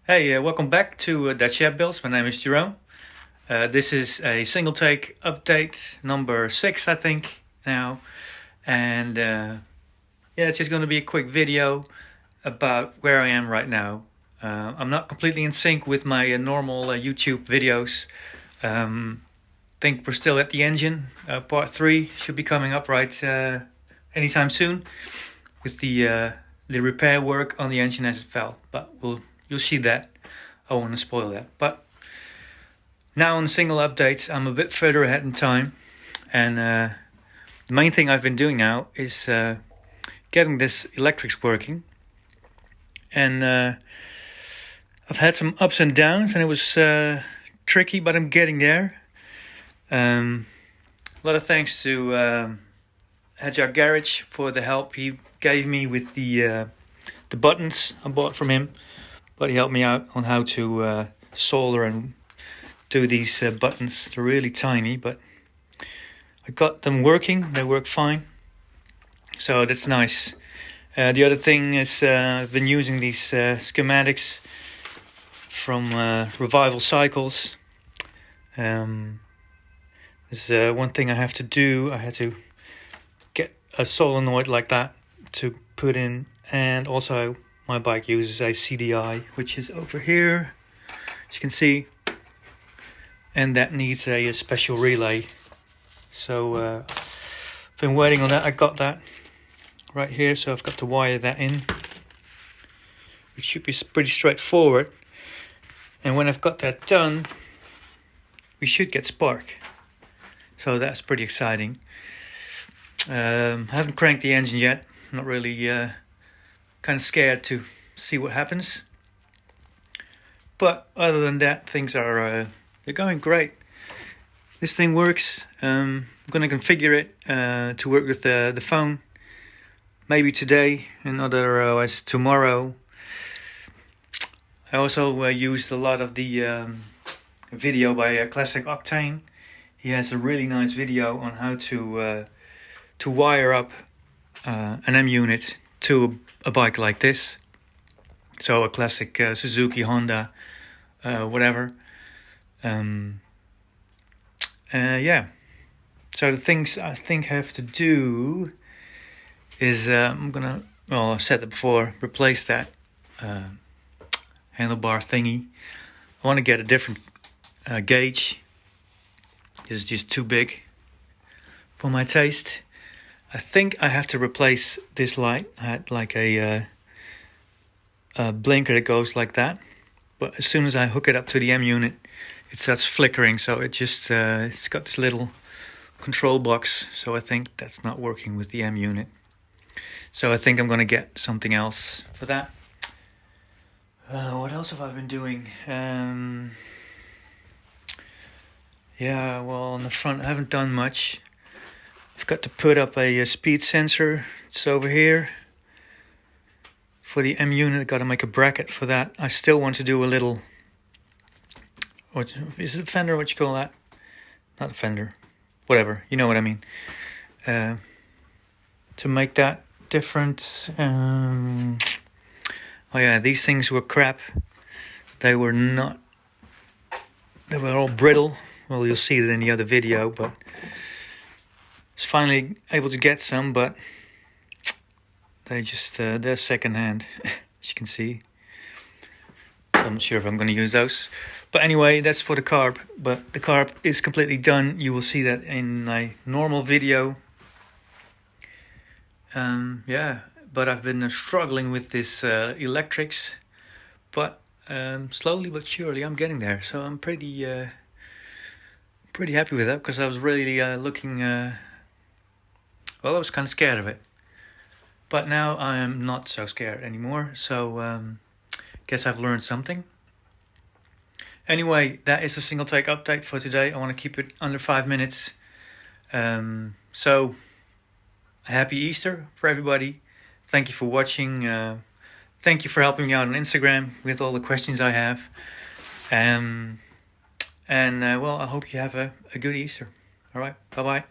Hey, welcome back to Dutch App Builds. My name is Jerome. This is a single take update number 6, I think, now. And it's just going to be a quick video about where I am right now. I'm not completely in sync with my normal YouTube videos. Think we're still at the engine. Part 3 should be coming up right anytime soon with the repair work on the engine as it fell. But you'll see that. I won't want to spoil that. But now on single updates, I'm a bit further ahead in time. And the main thing I've been doing now is getting this electrics working. And I've had some ups and downs, and it was tricky, but I'm getting there. A lot of thanks to Hedgehog Garage for the help he gave me with the buttons I bought from him. But he helped me out on how to solder and do these buttons. They're really tiny, but I got them working. They work fine. So that's nice. The other thing is I've been using these schematics from Revival Cycles. There's one thing I have to do. I had to get a solenoid like that to put in, and also my bike uses a CDI, which is over here, as you can see, and that needs a special relay. So I've been waiting on that. I got that right here, so I've got to wire that in, which should be pretty straightforward. And when I've got that done, we should get spark. So that's pretty exciting. I haven't cranked the engine yet. I'm not really kind of scared to see what happens. But other than that, things are they're going great. This thing works. I'm going to configure it to work with the phone. Maybe today, and otherwise tomorrow. I also used a lot of the video by Classic Octane. He has a really nice video on how to wire up an M unit to a bike like this. So a classic Suzuki, Honda, whatever. So the things I think I have to do is I'm gonna, well, I've said it before, replace that handlebar thingy. I want to get a different gauge. This is just too big for my taste. I think I have to replace this light. I had like a blinker that goes like that, but as soon as I hook it up to the M unit, it starts flickering. So it just it's got this little control box. So I think that's not working with the M unit. So I think I'm gonna get something else for that. What else have I been doing? On the front I haven't done much. I've got to put up a speed sensor. It's over here. For the M unit, I've got to make a bracket for that. I still want to do a little... What is it, a fender? What you call that? Not a fender. Whatever. You know what I mean. To make that different. These things were crap. They were not... They were all brittle. Well, you'll see it in the other video, but... I was finally able to get some, but they just, they're secondhand, as you can see. I'm not sure if I'm going to use those. But anyway, that's for the carb. But the carb is completely done. You will see that in my normal video. But I've been struggling with this electrics. But slowly but surely I'm getting there. So I'm pretty happy with that, because I was really looking... I was kind of scared of it. But now I am not so scared anymore. So guess I've learned something. Anyway, that is the single take update for today. I want to keep it under 5 minutes. So a happy Easter for everybody. Thank you for watching. Thank you for helping me out on Instagram with all the questions I have. I hope you have a good Easter. All right, bye-bye.